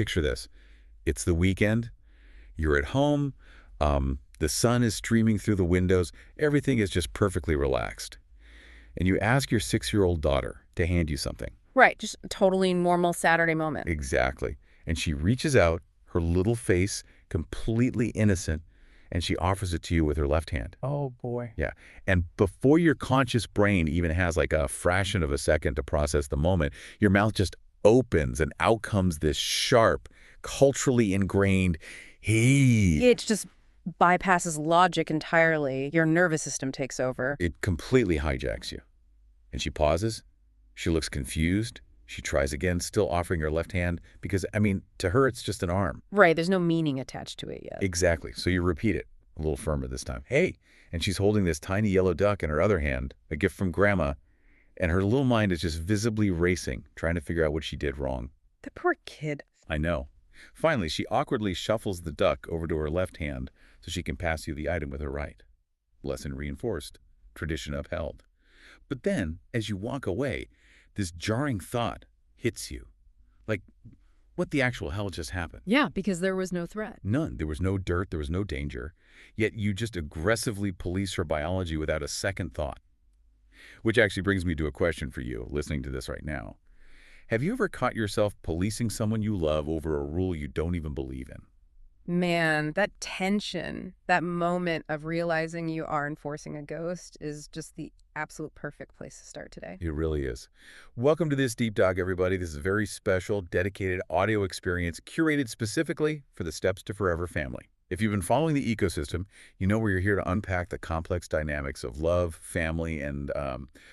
picture this. It's the weekend. You're at home. The sun is streaming through the windows. Everything is just perfectly relaxed. And you ask your 6-year-old daughter to hand you something. Right, just a totally normal Saturday moment. Exactly. And she reaches out, her little face completely innocent, and she offers it to you with her left hand. Oh, boy. Yeah. And before your conscious brain even has like a fraction of a second to process the moment, your mouth just opens and out comes this sharp, culturally ingrained, hey. It just bypasses logic entirely. Your nervous system takes over. It completely hijacks you. And she pauses. She looks confused. She tries again, still offering her left hand because, I mean, to her, it's just an arm. Right, there's no meaning attached to it yet. Exactly. So you repeat it a little firmer this time. Hey. And she's holding this tiny yellow duck in her other hand, a gift from Grandma, and her little mind is just visibly racing, trying to figure out what she did wrong. The poor kid. I know. Finally, she awkwardly shuffles the duck over to her left hand so she can pass you the item with her right. Lesson reinforced. Tradition upheld. But then, as you walk away, this jarring thought hits you. Like, what the actual hell just happened? Yeah, because there was no threat. None. There was no dirt. There was no danger. Yet you just aggressively police her biology without a second thought. Which actually brings me to a question for you, listening to this right now. Have you ever caught yourself policing someone you love over a rule you don't even believe in? Man, that tension, that moment of realizing you are enforcing a ghost is just the absolute perfect place to start today. It really is. Welcome to this Deep Dog, everybody. This is a very special, dedicated audio experience curated specifically for the Steps to Forever family. If you've been following the ecosystem, you know we're here to unpack the complex dynamics of love, family, and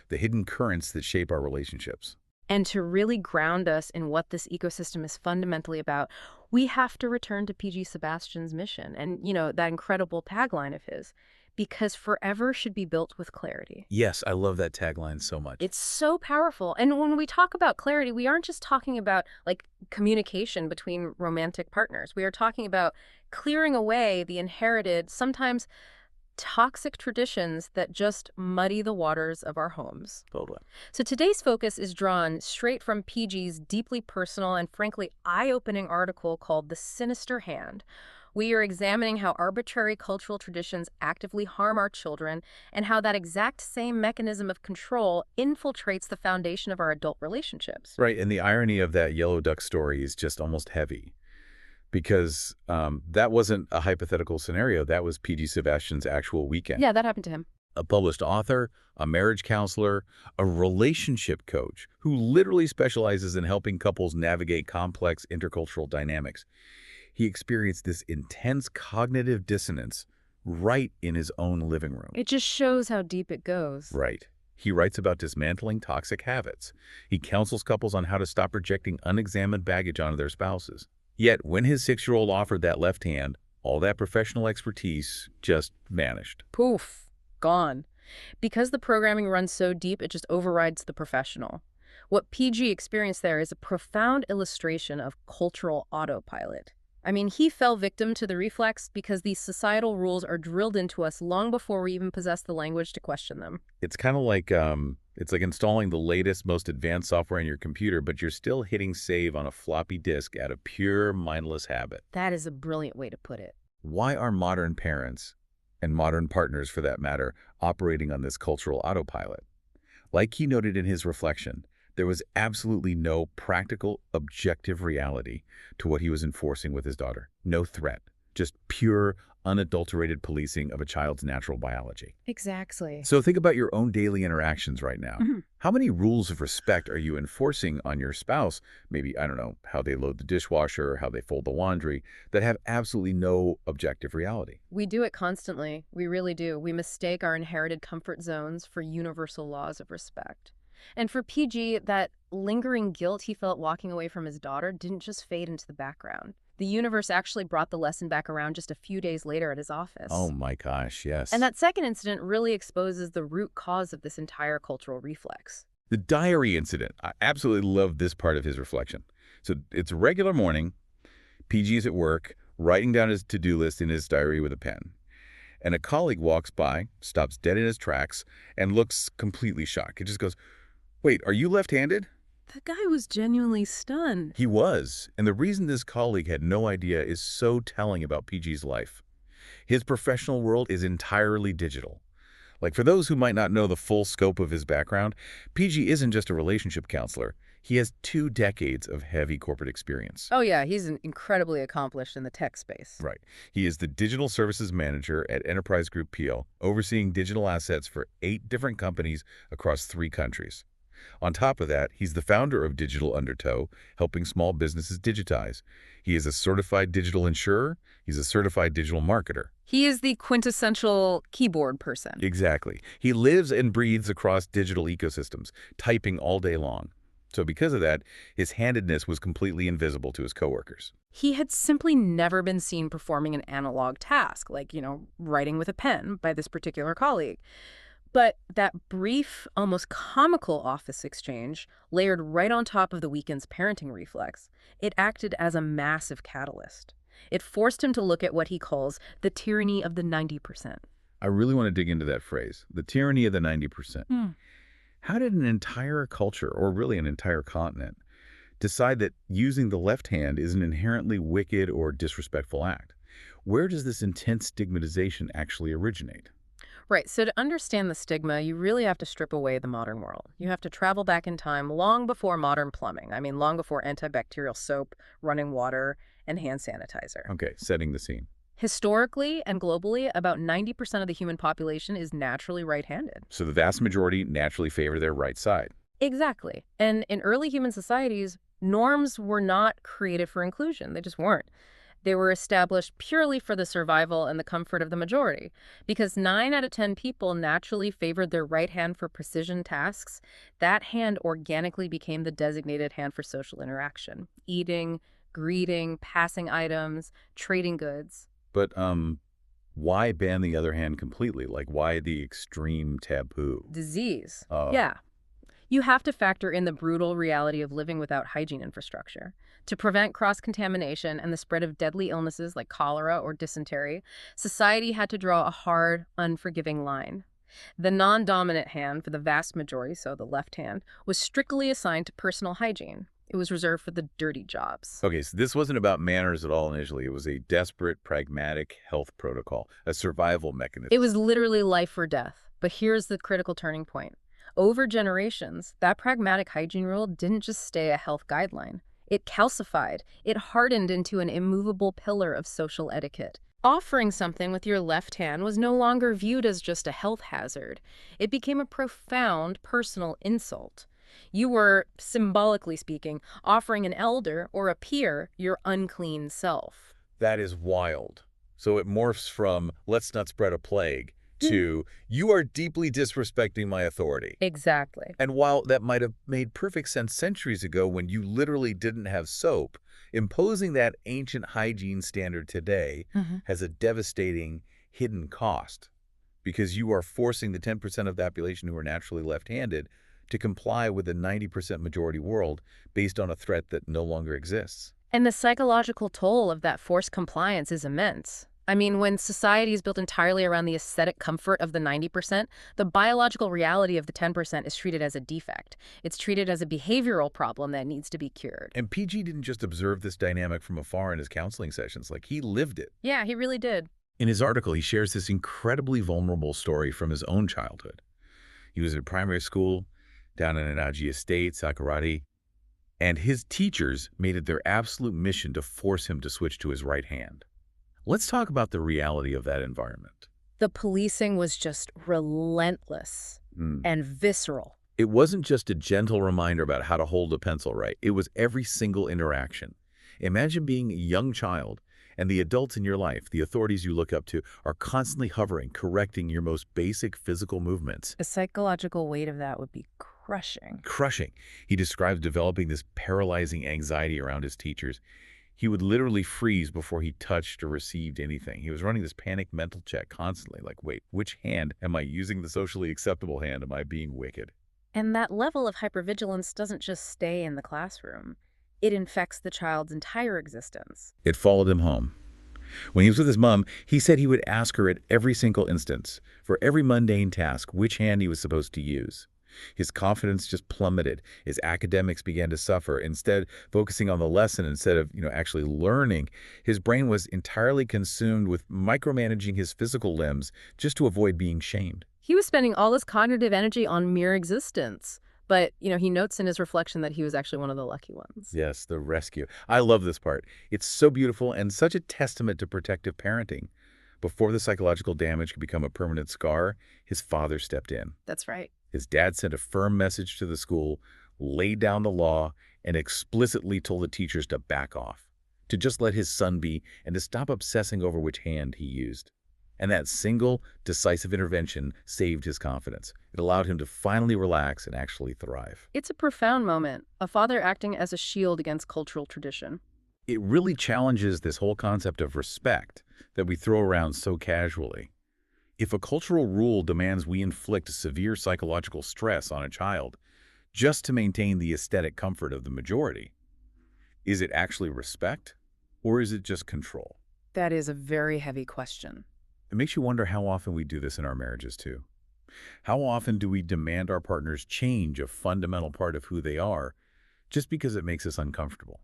the hidden currents that shape our relationships. And to really ground us in what this ecosystem is fundamentally about, we have to return to PG Sebastian's mission and, that incredible tagline of his, because forever should be built with clarity. Yes, I love that tagline so much. It's so powerful. And when we talk about clarity, we aren't just talking about communication between romantic partners. We are talking about clearing away the inherited, sometimes toxic traditions that just muddy the waters of our homes. Totally. So today's focus is drawn straight from PG's deeply personal and frankly eye-opening article called The Sinister Hand. We are examining how arbitrary cultural traditions actively harm our children and how that exact same mechanism of control infiltrates the foundation of our adult relationships. Right, and the irony of that yellow duck story is just almost heavy. Because that wasn't a hypothetical scenario. That was P.G. Sebastian's actual weekend. Yeah, that happened to him. A published author, a marriage counselor, a relationship coach who literally specializes in helping couples navigate complex intercultural dynamics. He experienced this intense cognitive dissonance right in his own living room. It just shows how deep it goes. Right. He writes about dismantling toxic habits. He counsels couples on how to stop projecting unexamined baggage onto their spouses. Yet, when his 6-year-old offered that left hand, all that professional expertise just vanished. Poof, gone. Because the programming runs so deep, it just overrides the professional. What PG experienced there is a profound illustration of cultural autopilot. I mean, he fell victim to the reflex because these societal rules are drilled into us long before we even possess the language to question them. It's kind of like it's like installing the latest, most advanced software on your computer, but you're still hitting save on a floppy disk out of pure mindless habit. That is a brilliant way to put it. Why are modern parents, and modern partners for that matter, operating on this cultural autopilot? Like he noted in his reflection, there was absolutely no practical, objective reality to what he was enforcing with his daughter. No threat, just pure, unadulterated policing of a child's natural biology. Exactly. So think about your own daily interactions right now. How many rules of respect are you enforcing on your spouse? Maybe, I don't know, how they load the dishwasher, how they fold the laundry, that have absolutely no objective reality. We do it constantly. We really do. We mistake our inherited comfort zones for universal laws of respect. And for PG, that lingering guilt he felt walking away from his daughter didn't just fade into the background. The universe actually brought the lesson back around just a few days later at his office. Oh my gosh, yes. And that second incident really exposes the root cause of this entire cultural reflex. The diary incident. I absolutely love this part of his reflection. So it's a regular morning. PG is at work, writing down his to-do list in his diary with a pen. And a colleague walks by, stops dead in his tracks, and looks completely shocked. It just goes, "Wait, are you left-handed?" The guy was genuinely stunned. He was, and the reason this colleague had no idea is so telling about PG's life. His professional world is entirely digital. Like, for those who might not know the full scope of his background, PG isn't just a relationship counselor. He has 2 decades of heavy corporate experience. Oh yeah, he's incredibly accomplished in the tech space. Right. He is the Digital Services Manager at Enterprise Group PL, overseeing digital assets for 8 different companies across 3 countries. On top of that, he's the founder of Digital Undertow, helping small businesses digitize. He is a certified digital insurer. He's a certified digital marketer. He is the quintessential keyboard person. Exactly. He lives and breathes across digital ecosystems, typing all day long. So because of that, his handedness was completely invisible to his coworkers. He had simply never been seen performing an analog task, like, writing with a pen by this particular colleague. But that brief, almost comical office exchange, layered right on top of the weekend's parenting reflex, it acted as a massive catalyst. It forced him to look at what he calls the tyranny of the 90%. I really want to dig into that phrase, the tyranny of the 90%. How did an entire culture, or really an entire continent, decide that using the left hand is an inherently wicked or disrespectful act? Where does this intense stigmatization actually originate? Right, so to understand the stigma, you really have to strip away the modern world. You have to travel back in time long before modern plumbing. I mean, long before antibacterial soap, running water, and hand sanitizer. Okay, setting the scene. Historically and globally, about 90% of the human population is naturally right-handed. So the vast majority naturally favor their right side. Exactly. And in early human societies, norms were not created for inclusion. They just weren't. They were established purely for the survival and the comfort of the majority. Because 9 out of 10 people naturally favored their right hand for precision tasks, that hand organically became the designated hand for social interaction. Eating, greeting, passing items, trading goods. But, why ban the other hand completely? Like, why the extreme taboo? Disease. Oh. Yeah. You have to factor in the brutal reality of living without hygiene infrastructure. To prevent cross-contamination and the spread of deadly illnesses like cholera or dysentery, society had to draw a hard, unforgiving line. The non-dominant hand, for the vast majority, so the left hand, was strictly assigned to personal hygiene. It was reserved for the dirty jobs. Okay, so this wasn't about manners at all initially. It was a desperate, pragmatic health protocol, a survival mechanism. It was literally life or death. But here's the critical turning point. Over generations, that pragmatic hygiene rule didn't just stay a health guideline. It calcified. It hardened into an immovable pillar of social etiquette. Offering something with your left hand was no longer viewed as just a health hazard. It became a profound personal insult. You were, symbolically speaking, offering an elder or a peer your unclean self. That is wild. So it morphs from, let's not spread a plague, to, you are deeply disrespecting my authority. Exactly. And while that might have made perfect sense centuries ago when you literally didn't have soap, imposing that ancient hygiene standard today has a devastating hidden cost, because you are forcing the 10% of the population who are naturally left-handed to comply with the 90% majority world based on a threat that no longer exists. And the psychological toll of that forced compliance is immense. I mean, when society is built entirely around the aesthetic comfort of the 90%, the biological reality of the 10% is treated as a defect. It's treated as a behavioral problem that needs to be cured. And PG didn't just observe this dynamic from afar in his counseling sessions, like he lived it. Yeah, he really did. In his article, he shares this incredibly vulnerable story from his own childhood. He was in primary school down in Anaji Estate, Sakurati, and his teachers made it their absolute mission to force him to switch to his right hand. Let's talk about the reality of that environment. The policing was just relentless and visceral. It wasn't just a gentle reminder about how to hold a pencil right. It was every single interaction. Imagine being a young child and the adults in your life, the authorities you look up to, are constantly hovering, correcting your most basic physical movements. The psychological weight of that would be crushing. Crushing. He describes developing this paralyzing anxiety around his teachers. He would literally freeze before he touched or received anything. He was running this panic mental check constantly, like, wait, which hand am I using? The socially acceptable hand? Am I being wicked? And that level of hypervigilance doesn't just stay in the classroom. It infects the child's entire existence. It followed him home. When he was with his mom, he said he would ask her at every single instance, for every mundane task, which hand he was supposed to use. His confidence just plummeted. His academics began to suffer. Instead, focusing on the lesson instead of, actually learning, his brain was entirely consumed with micromanaging his physical limbs just to avoid being shamed. He was spending all his cognitive energy on mere existence. But, he notes in his reflection that he was actually one of the lucky ones. Yes, the rescue. I love this part. It's so beautiful and such a testament to protective parenting. Before the psychological damage could become a permanent scar, his father stepped in. That's right. His dad sent a firm message to the school, laid down the law, and explicitly told the teachers to back off, to just let his son be, and to stop obsessing over which hand he used. And that single, decisive intervention saved his confidence. It allowed him to finally relax and actually thrive. It's a profound moment, a father acting as a shield against cultural tradition. It really challenges this whole concept of respect that we throw around so casually. If a cultural rule demands we inflict severe psychological stress on a child just to maintain the aesthetic comfort of the majority, is it actually respect or is it just control? That is a very heavy question. It makes you wonder how often we do this in our marriages, too. How often do we demand our partners change a fundamental part of who they are just because it makes us uncomfortable?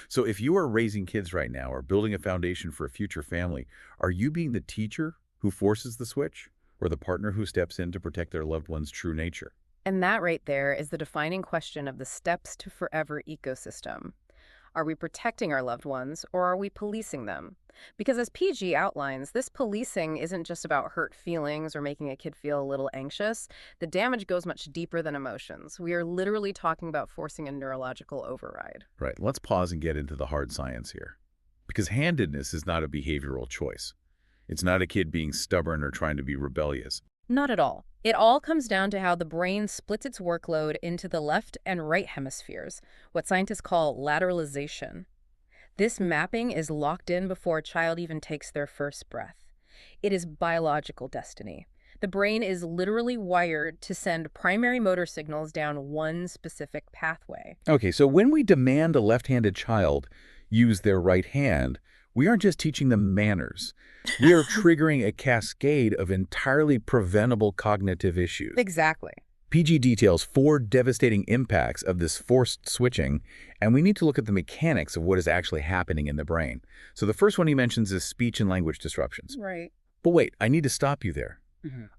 So if you are raising kids right now or building a foundation for a future family, are you being the teacher who forces the switch or the partner who steps in to protect their loved one's true nature? And that right there is the defining question of the steps to forever ecosystem. Are we protecting our loved ones or are we policing them? Because as PG outlines, this policing isn't just about hurt feelings or making a kid feel a little anxious. The damage goes much deeper than emotions. We are literally talking about forcing a neurological override. Right. Let's pause and get into the hard science here. Because handedness is not a behavioral choice. It's not a kid being stubborn or trying to be rebellious. Not at all. It all comes down to how the brain splits its workload into the left and right hemispheres, what scientists call lateralization. This mapping is locked in before a child even takes their first breath. It is biological destiny. The brain is literally wired to send primary motor signals down one specific pathway. Okay, so when we demand a left-handed child use their right hand, we aren't just teaching them manners. We are triggering a cascade of entirely preventable cognitive issues. Exactly. PG details 4 devastating impacts of this forced switching, and we need to look at the mechanics of what is actually happening in the brain. So the first one he mentions is speech and language disruptions. Right. But wait, I need to stop you there.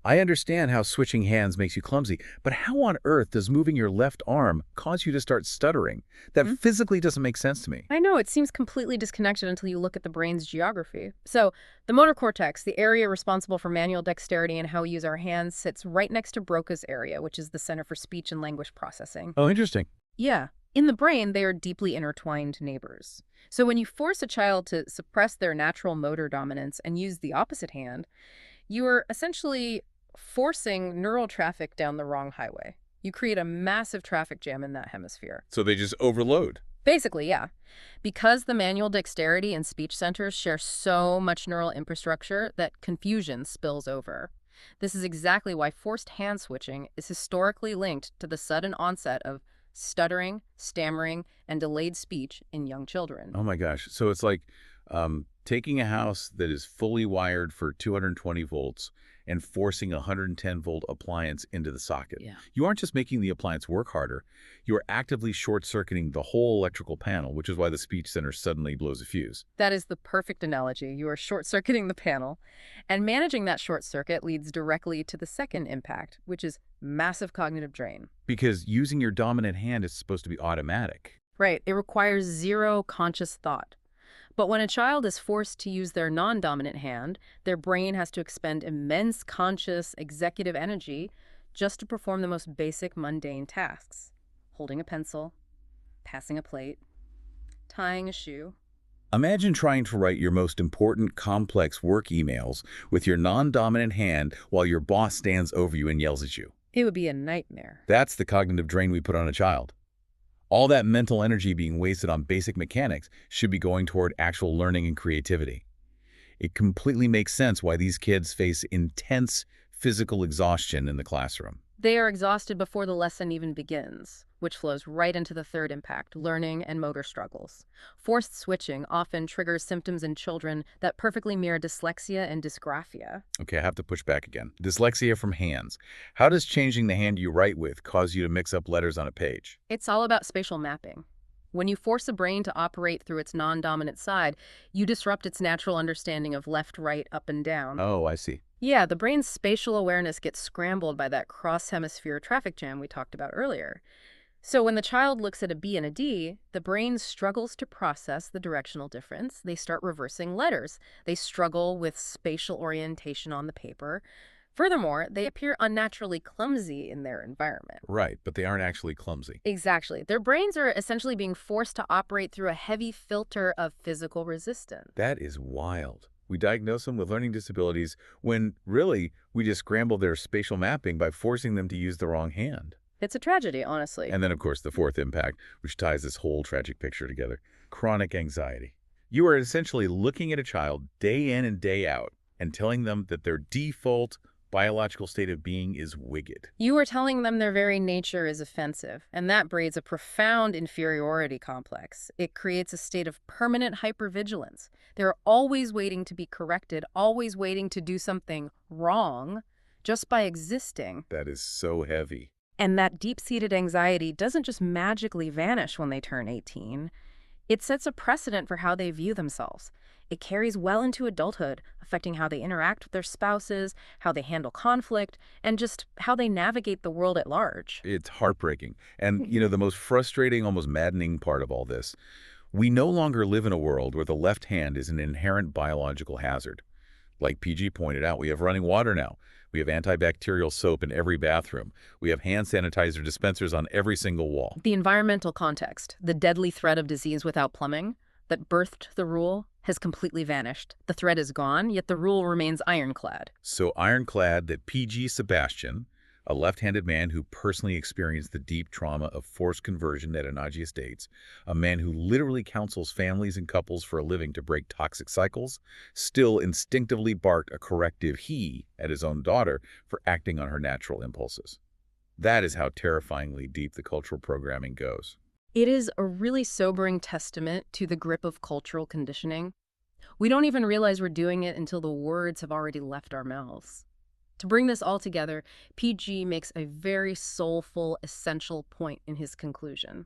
I understand how switching hands makes you clumsy, but how on earth does moving your left arm cause you to start stuttering? That physically doesn't make sense to me. I know, it seems completely disconnected until you look at the brain's geography. So, the motor cortex, the area responsible for manual dexterity and how we use our hands, sits right next to Broca's area, which is the Center for Speech and Language Processing. Oh, interesting. Yeah. In the brain, they are deeply intertwined neighbors. So when you force a child to suppress their natural motor dominance and use the opposite hand, you are essentially forcing neural traffic down the wrong highway. You create a massive traffic jam in that hemisphere. So they just overload. Basically, yeah. Because the manual dexterity and speech centers share so much neural infrastructure that confusion spills over. This is exactly why forced hand switching is historically linked to the sudden onset of stuttering, stammering, and delayed speech in young children. Oh my gosh. So it's like taking a house that is fully wired for 220 volts and forcing a 110-volt appliance into the socket. Yeah. You aren't just making the appliance work harder, you are actively short-circuiting the whole electrical panel, which is why the speech center suddenly blows a fuse. That is the perfect analogy. You are short-circuiting the panel, and managing that short circuit leads directly to the second impact, which is massive cognitive drain. Because using your dominant hand is supposed to be automatic. Right. It requires zero conscious thought. But when a child is forced to use their non-dominant hand, their brain has to expend immense conscious executive energy just to perform the most basic mundane tasks. Holding a pencil, passing a plate, tying a shoe. Imagine trying to write your most important, complex work emails with your non-dominant hand while your boss stands over you and yells at you. It would be a nightmare. That's the cognitive drain we put on a child. All that mental energy being wasted on basic mechanics should be going toward actual learning and creativity. It completely makes sense why these kids face intense physical exhaustion in the classroom. They are exhausted before the lesson even begins, which flows right into the third impact, learning and motor struggles. Forced switching often triggers symptoms in children that perfectly mirror dyslexia and dysgraphia. Okay, I have to push back again. Dyslexia from hands. How does changing the hand you write with cause you to mix up letters on a page? It's all about spatial mapping. When you force a brain to operate through its non-dominant side, you disrupt its natural understanding of left, right, up, and down. Oh, I see. Yeah, the brain's spatial awareness gets scrambled by that cross-hemisphere traffic jam we talked about earlier. So when the child looks at a B and a D, the brain struggles to process the directional difference. They start reversing letters. They struggle with spatial orientation on the paper. Furthermore, they appear unnaturally clumsy in their environment. Right, but they aren't actually clumsy. Exactly. Their brains are essentially being forced to operate through a heavy filter of physical resistance. That is wild. We diagnose them with learning disabilities when, really, we just scramble their spatial mapping by forcing them to use the wrong hand. It's a tragedy, honestly. And then, of course, the fourth impact, which ties this whole tragic picture together. Chronic anxiety. You are essentially looking at a child day in and day out and telling them that their default biological state of being is wicked. You are telling them their very nature is offensive, and that breeds a profound inferiority complex. It creates a state of permanent hypervigilance. They're always waiting to be corrected, always waiting to do something wrong just by existing. That is so heavy. And that deep-seated anxiety doesn't just magically vanish when they turn 18. It sets a precedent for how they view themselves. It carries well into adulthood, affecting how they interact with their spouses, how they handle conflict, and just how they navigate the world at large. It's heartbreaking. And, the most frustrating, almost maddening part of all this, we no longer live in a world where the left hand is an inherent biological hazard. Like PG pointed out, we have running water now. We have antibacterial soap in every bathroom. We have hand sanitizer dispensers on every single wall. The environmental context, the deadly threat of disease without plumbing, that birthed the rule, has completely vanished. The threat is gone, yet the rule remains ironclad. So ironclad that PG Sebastian, a left-handed man who personally experienced the deep trauma of forced conversion at Heeeyy estates, a man who literally counsels families and couples for a living to break toxic cycles, still instinctively barked a corrective Heeeyy at his own daughter for acting on her natural impulses. That is how terrifyingly deep the cultural programming goes. It is a really sobering testament to the grip of cultural conditioning. We don't even realize we're doing it until the words have already left our mouths. To bring this all together, PG makes a very soulful, essential point in his conclusion.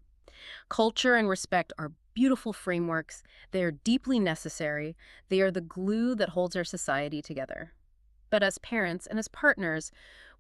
Culture and respect are beautiful frameworks. They are deeply necessary. They are the glue that holds our society together. But as parents and as partners,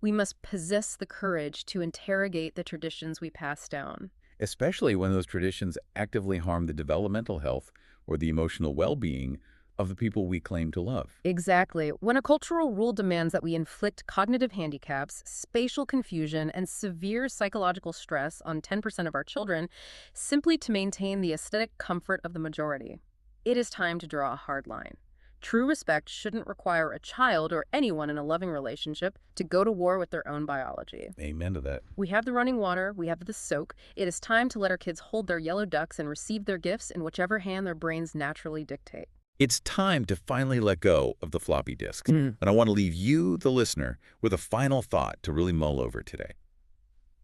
we must possess the courage to interrogate the traditions we pass down. Especially when those traditions actively harm the developmental health or the emotional well-being of the people we claim to love. Exactly. When a cultural rule demands that we inflict cognitive handicaps, spatial confusion, and severe psychological stress on 10% of our children simply to maintain the aesthetic comfort of the majority, it is time to draw a hard line. True respect shouldn't require a child or anyone in a loving relationship to go to war with their own biology. Amen to that. We have the running water, we have the soap. It is time to let our kids hold their yellow ducks and receive their gifts in whichever hand their brains naturally dictate. It's time to finally let go of the floppy disks. And I want to leave you, the listener, with a final thought to really mull over today.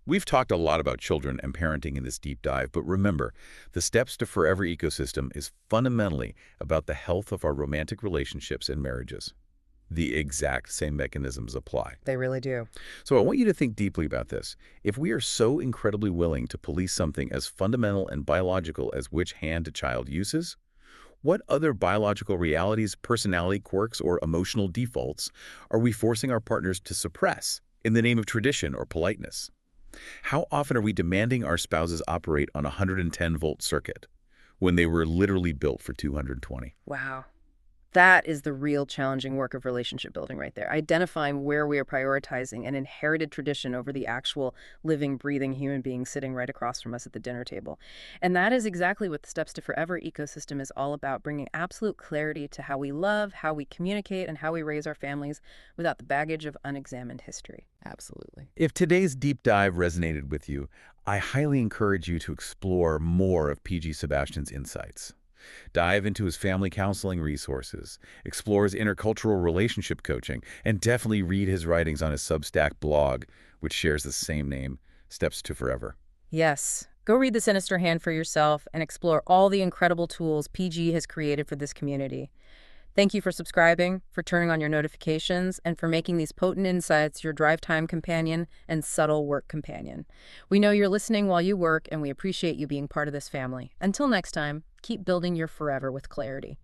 We've talked a lot about children and parenting in this deep dive, but remember, the Steps to Forever ecosystem is fundamentally about the health of our romantic relationships and marriages. The exact same mechanisms apply. They really do. So I want you to think deeply about this. If we are so incredibly willing to police something as fundamental and biological as which hand a child uses, what other biological realities, personality quirks, or emotional defaults are we forcing our partners to suppress in the name of tradition or politeness? How often are we demanding our spouses operate on a 110-volt circuit when they were literally built for 220? Wow. That is the real challenging work of relationship building right there. Identifying where we are prioritizing an inherited tradition over the actual living, breathing human being sitting right across from us at the dinner table. And that is exactly what the Steps to Forever ecosystem is all about, bringing absolute clarity to how we love, how we communicate, and how we raise our families without the baggage of unexamined history. Absolutely. If today's deep dive resonated with you, I highly encourage you to explore more of PG Sebastian's insights. Dive into his family counseling resources, explore his intercultural relationship coaching, and definitely read his writings on his Substack blog, which shares the same name, Steps to Forever. Yes. Go read The Sinister Hand for yourself and explore all the incredible tools PG has created for this community. Thank you for subscribing, for turning on your notifications, and for making these potent insights your drive time companion and subtle work companion. We know you're listening while you work, and we appreciate you being part of this family. Until next time, keep building your forever with clarity.